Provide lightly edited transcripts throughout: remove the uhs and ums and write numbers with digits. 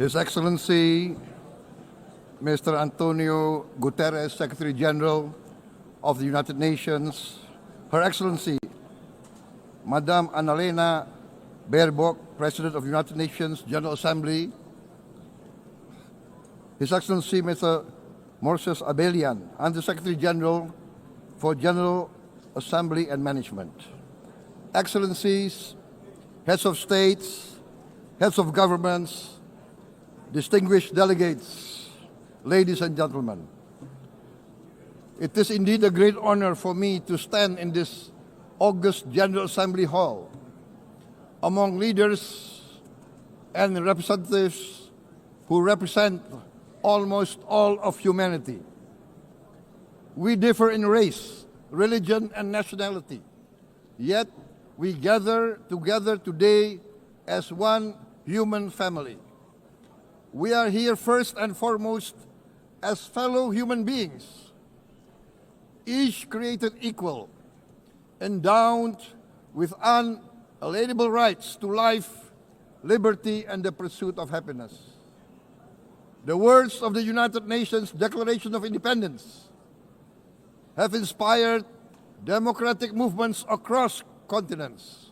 His Excellency, Mr. Antonio Guterres, Secretary General of the United Nations, Her Excellency, Madam Annalena Baerbock, President of the United Nations General Assembly, His Excellency, Mr. Moses Abelian, Under-Secretary General for General Assembly and Management, Excellencies, Heads of States, Heads of Governments, distinguished delegates, ladies and gentlemen. It is indeed a great honor for me to stand in this august General Assembly Hall among leaders and representatives who represent almost all of humanity. We differ in race, religion, and nationality, yet we gather together today as one human family. We are here first and foremost as fellow human beings, each created equal, endowed with unalienable rights to life, liberty, and the pursuit of happiness. The words of the United Nations Declaration of Independence have inspired democratic movements across continents,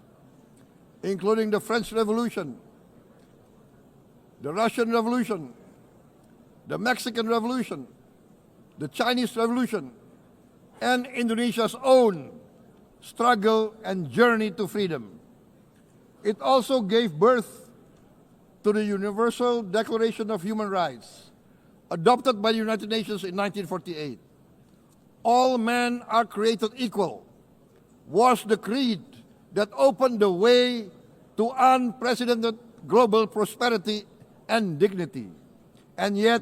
including the French Revolution, the Russian Revolution, the Mexican Revolution, the Chinese Revolution, and Indonesia's own struggle and journey to freedom. It also gave birth to the Universal Declaration of Human Rights, adopted by the United Nations in 1948. All men are created equal was the creed that opened the way to unprecedented global prosperity and dignity. And yet,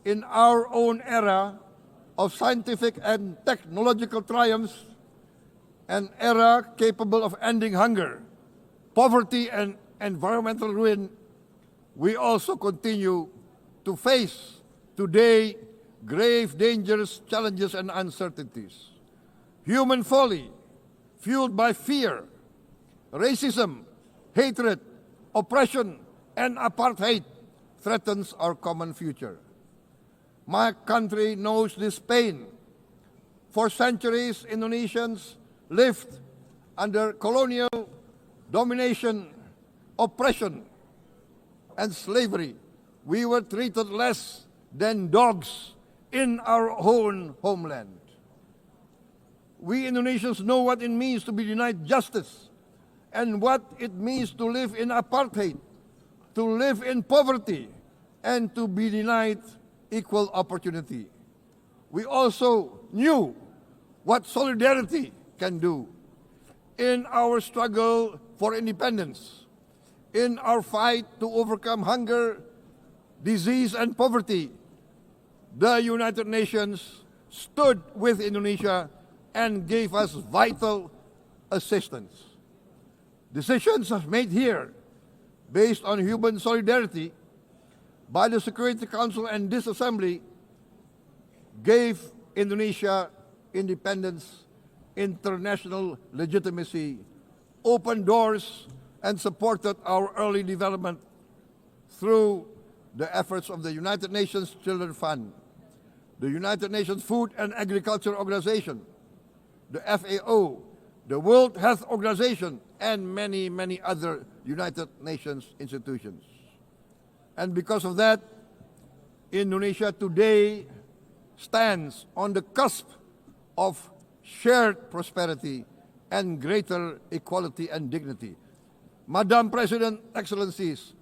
in our own era of scientific and technological triumphs, an era capable of ending hunger, poverty, and environmental ruin, we also continue to face today grave dangers, challenges, and uncertainties. Human folly, fueled by fear, racism, hatred, oppression, and apartheid, threatens our common future. My country knows this pain. For centuries, Indonesians lived under colonial domination, oppression, and slavery. We were treated less than dogs in our own homeland. We Indonesians know what it means to be denied justice and what it means to live in apartheid, to live in poverty, and to be denied equal opportunity. We also knew what solidarity can do in our struggle for independence, in our fight to overcome hunger, disease, and poverty. The United Nations stood with Indonesia and gave us vital assistance. Decisions made here based on human solidarity by the Security Council and this Assembly gave Indonesia independence, international legitimacy, opened doors, and supported our early development through the efforts of the United Nations Children Fund, the United Nations Food and Agriculture Organization, the FAO, the World Health Organization, and many, many other United Nations institutions. And because of that, Indonesia today stands on the cusp of shared prosperity and greater equality and dignity. Madam President, Excellencies,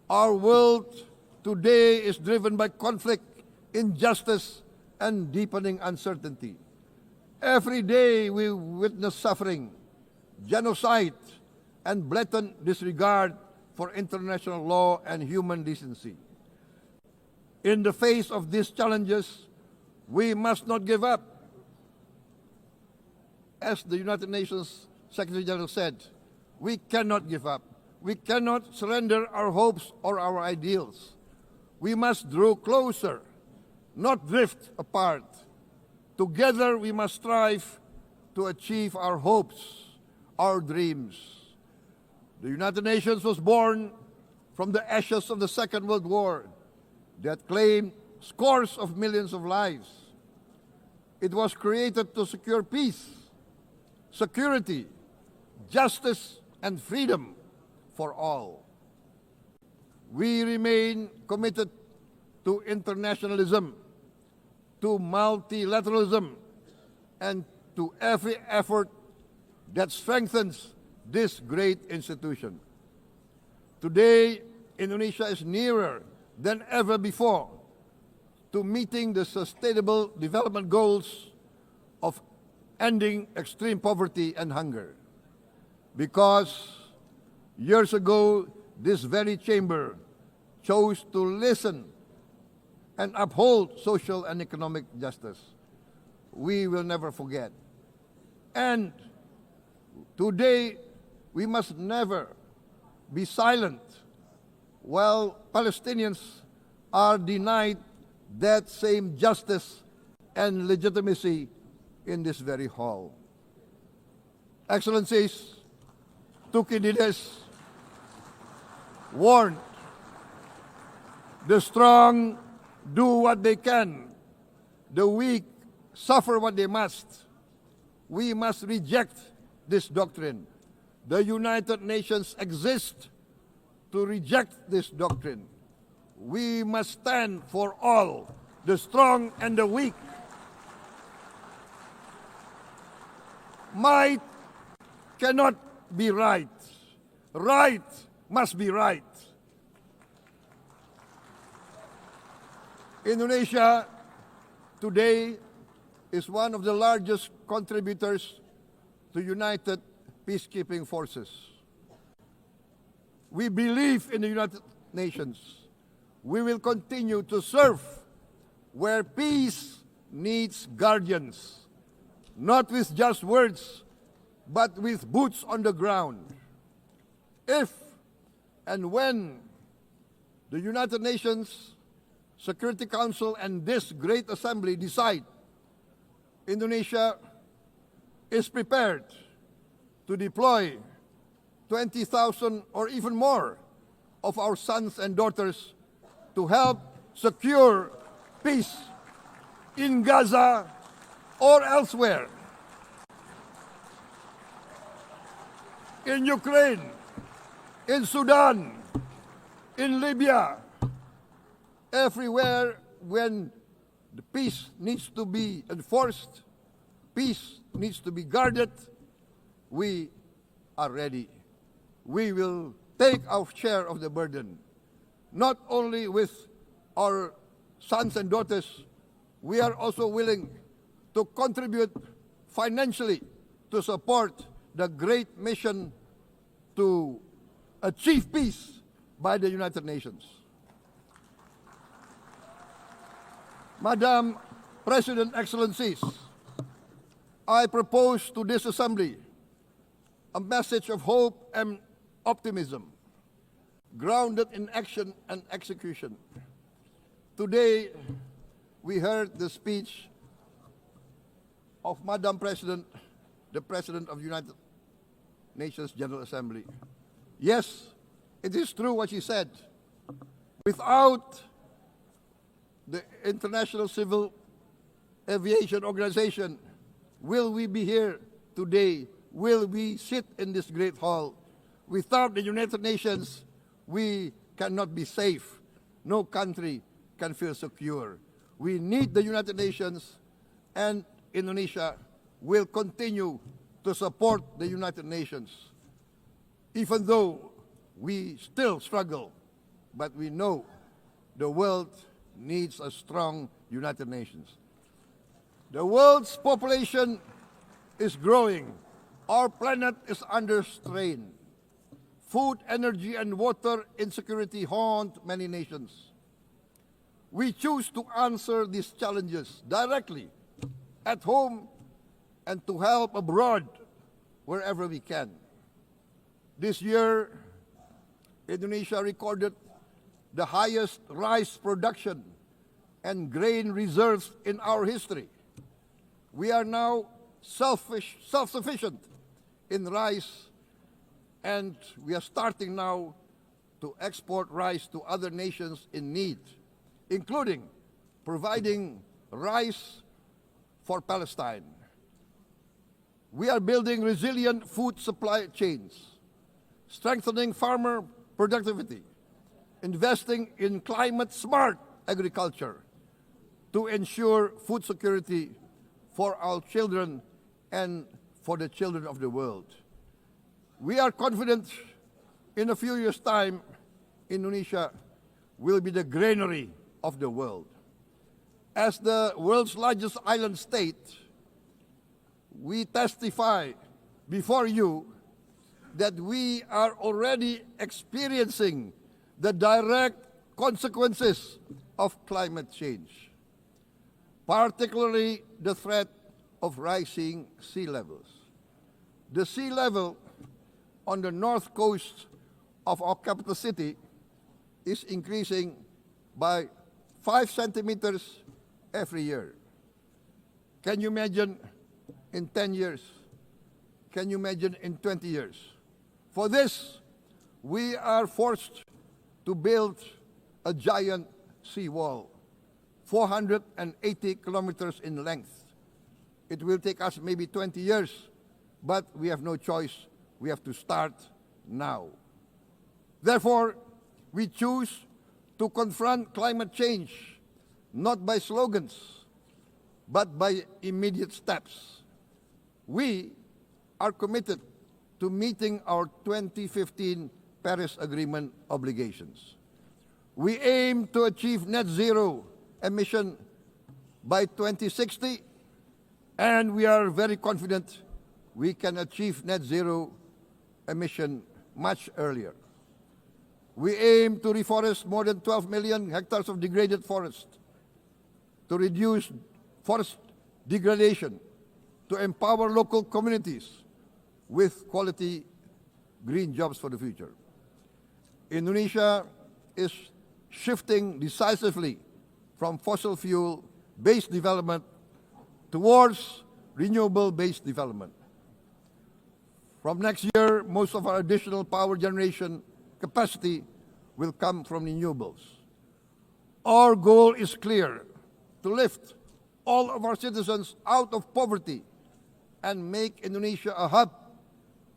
our world today is driven by conflict, injustice, and deepening uncertainty. Every day we witness suffering, genocide, and blatant disregard for international law and human decency. In the face of these challenges, we must not give up. As the United Nations Secretary General said, we cannot give up. We cannot surrender our hopes or our ideals. We must draw closer, not drift apart. Together we must strive to achieve our hopes, our dreams. The United Nations was born from the ashes of the Second World War that claimed scores of millions of lives. It was created to secure peace, security, justice, and freedom for all. We remain committed to internationalism, to multilateralism, and to every effort that strengthens this great institution. Today, Indonesia is nearer than ever before to meeting the sustainable development goals of ending extreme poverty and hunger. Because years ago, this very chamber chose to listen and uphold social and economic justice. We will never forget. And today, we must never be silent while Palestinians are denied that same justice and legitimacy in this very hall. Excellencies, Thucydides warned, the strong do what they can, the weak suffer what they must. We must reject this doctrine. The United Nations exist to reject this doctrine. We must stand for all, the strong and the weak. Might cannot be right. Right must be right. Indonesia today is one of the largest contributors to United Peacekeeping Forces. We believe in the United Nations. We will continue to serve where peace needs guardians, not with just words, but with boots on the ground. If and when the United Nations Security Council and this great assembly decide Indonesia is prepared to deploy 20,000 or even more of our sons and daughters to help secure peace in Gaza or elsewhere, in Ukraine, in Sudan, in Libya, everywhere when the peace needs to be enforced, peace needs to be guarded, we are ready. We will take our share of the burden, not only with our sons and daughters, we are also willing to contribute financially to support the great mission to achieve peace by the United Nations. Madam President, Excellencies, I propose to this Assembly a message of hope and optimism, grounded in action and execution. Today, we heard the speech of Madam President, the President of the United Nations General Assembly. Yes, it is true what she said. Without the International Civil Aviation Organization, will we be here today? Will we sit in this great hall? Without the United Nations, we cannot be safe. No country can feel secure. We need the United Nations, and Indonesia will continue to support the United Nations, even though we still struggle, but we know the world needs a strong United Nations. The world's population is growing. Our planet is under strain. Food, energy, and water insecurity haunt many nations. We choose to answer these challenges directly at home and to help abroad wherever we can. This year, Indonesia recorded the highest rice production and grain reserves in our history. We are now self-sufficient in rice, and we are starting now to export rice to other nations in need, including providing rice for Palestine. We are building resilient food supply chains, strengthening farmer productivity, investing in climate-smart agriculture to ensure food security for our children and for the children of the world. We are confident in a few years' time, Indonesia will be the granary of the world. As the world's largest island state, we testify before you that we are already experiencing the direct consequences of climate change, particularly the threat of rising sea levels. The sea level on the north coast of our capital city is increasing by 5 centimeters every year. Can you imagine in 10 years? Can you imagine in 20 years? For this, we are forced to build a giant seawall, 480 kilometers in length. It will take us maybe 20 years, but we have no choice. We have to start now. Therefore, we choose to confront climate change not by slogans, but by immediate steps. We are committed to meeting our 2015 Paris Agreement obligations. We aim to achieve net zero emission by 2060, and we are very confident we can achieve net zero emission much earlier. We aim to reforest more than 12 million hectares of degraded forest, to reduce forest degradation, to empower local communities with quality green jobs for the future. Indonesia is shifting decisively from fossil fuel-based development towards renewable-based development. From next year, most of our additional power generation capacity will come from renewables. Our goal is clear: to lift all of our citizens out of poverty and make Indonesia a hub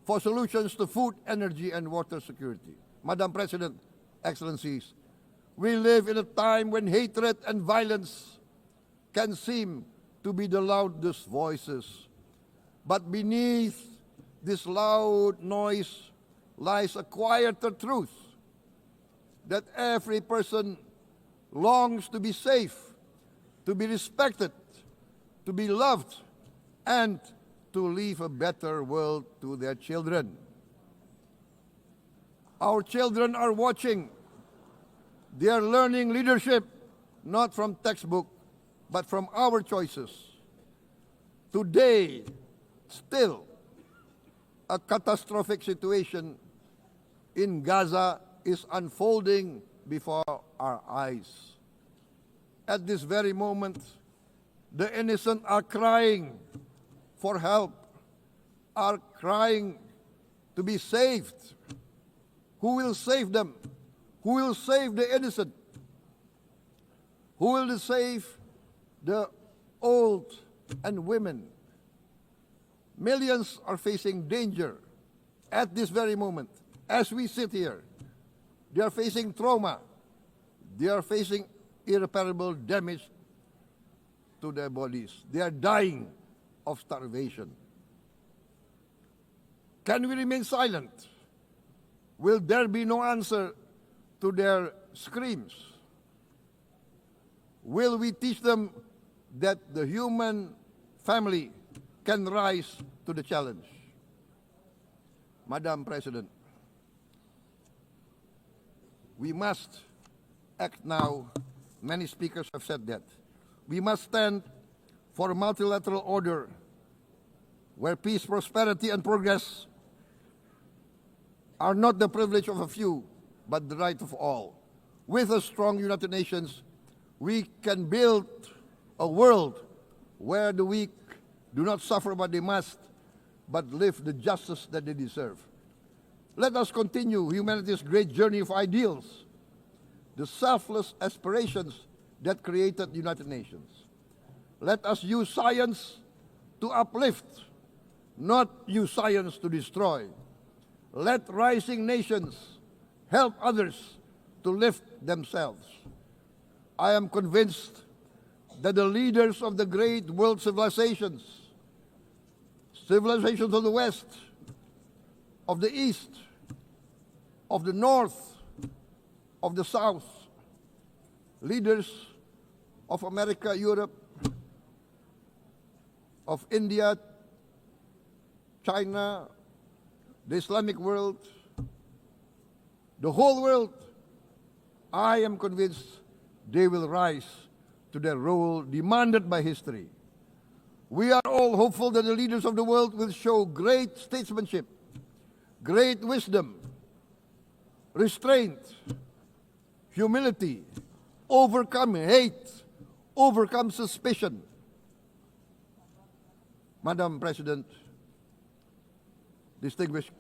for solutions to food, energy, and water security. Madam President, Excellencies, we live in a time when hatred and violence can seem to be the loudest voices. But beneath this loud noise lies a quieter truth, that every person longs to be safe, to be respected, to be loved, and to leave a better world to their children. Our children are watching. They are learning leadership not from textbook, but from our choices. Today, still, a catastrophic situation in Gaza is unfolding before our eyes. At this very moment, the innocent are crying for help, are crying to be saved. Who will save them? Who will save the innocent? Who will save the old and women? Millions are facing danger at this very moment. As we sit here, they are facing trauma. They are facing irreparable damage to their bodies. They are dying of starvation. Can we remain silent? Will there be no answer to their screams? Will we teach them that the human family can rise to the challenge? Madam President, we must act now. Many speakers have said that. We must stand for a multilateral order where peace, prosperity, and progress are not the privilege of a few, but the right of all. With a strong United Nations, we can build a world where the weak do not suffer what they must, but live the justice that they deserve. Let us continue humanity's great journey of ideals, the selfless aspirations that created the United Nations. Let us use science to uplift, not use science to destroy. Let rising nations help others to lift themselves. I am convinced that the leaders of the great world civilizations of the West, of the East, of the North, of the South, leaders of America, Europe, of India, China, the Islamic world, the whole world, I am convinced they will rise to their role demanded by history. We are all hopeful that the leaders of the world will show great statesmanship, great wisdom, restraint, humility, overcome hate, overcome suspicion. Madam President, distinguished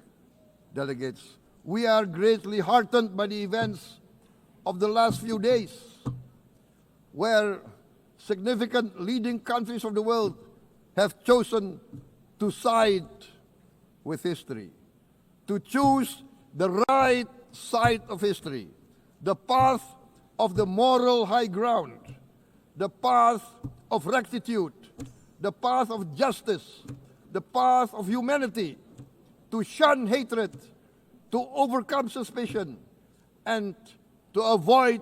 delegates, we are greatly heartened by the events of the last few days, where significant leading countries of the world have chosen to side with history, to choose the right side of history, the path of the moral high ground, the path of rectitude, the path of justice, the path of humanity, to shun hatred, to overcome suspicion, and to avoid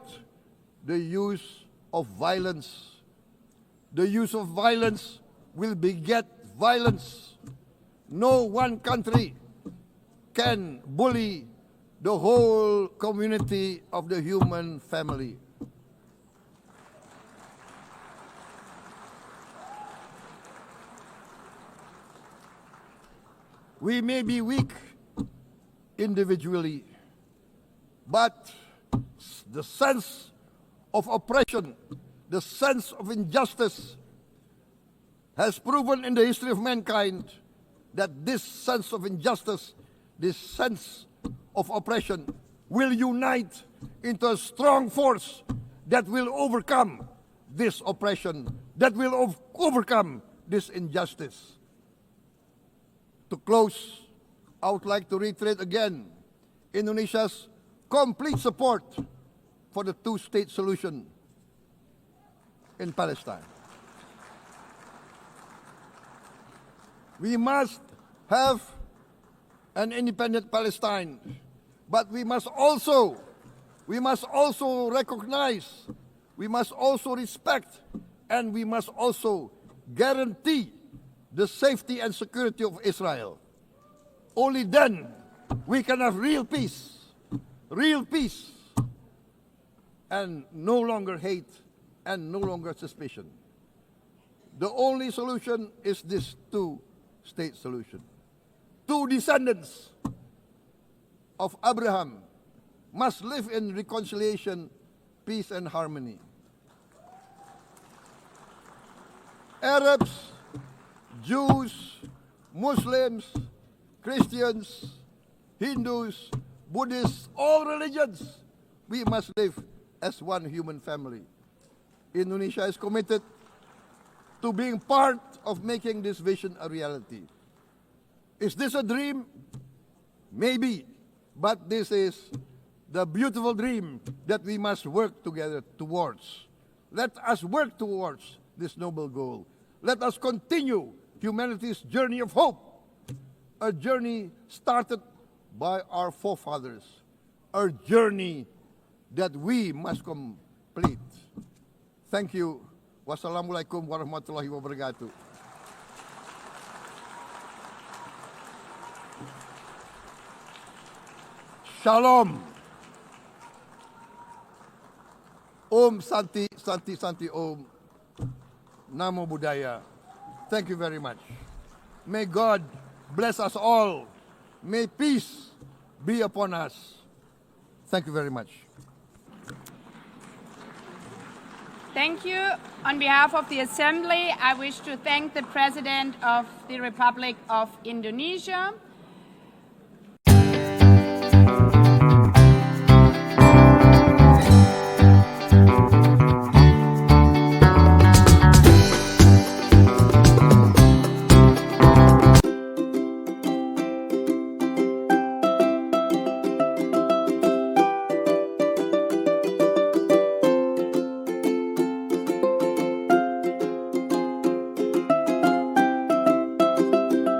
the use of violence. The use of violence will beget violence. No one country can bully the whole community of the human family. We may be weak individually, but the sense of oppression, the sense of injustice has proven in the history of mankind that this sense of injustice, this sense of oppression will unite into a strong force that will overcome this oppression, that will overcome this injustice. To close, I would like to reiterate again Indonesia's complete support for the two-state solution in Palestine. We must have an independent Palestine, but we must also recognize, we must also respect, and we must also guarantee the safety and security of Israel. Only then we can have real peace, and no longer hate and no longer suspicion. The only solution is this two-state solution. Two descendants of Abraham must live in reconciliation, peace, and harmony. Arabs, Jews, Muslims, Christians, Hindus, Buddhists, all religions, we must live as one human family. Indonesia is committed to being part of making this vision a reality. Is this a dream? Maybe, but this is the beautiful dream that we must work together towards. Let us work towards this noble goal. Let us continue humanity's journey of hope, a journey started by our forefathers, a journey that we must complete. Thank you. Wassalamualaikum warahmatullahi wabarakatuh. Shalom. Om Santi, Santi, Santi Om. Namo Buddhaya. Thank you very much. May God bless us all. May peace be upon us. Thank you very much. Thank you. On behalf of the Assembly, I wish to thank the President of the Republic of Indonesia,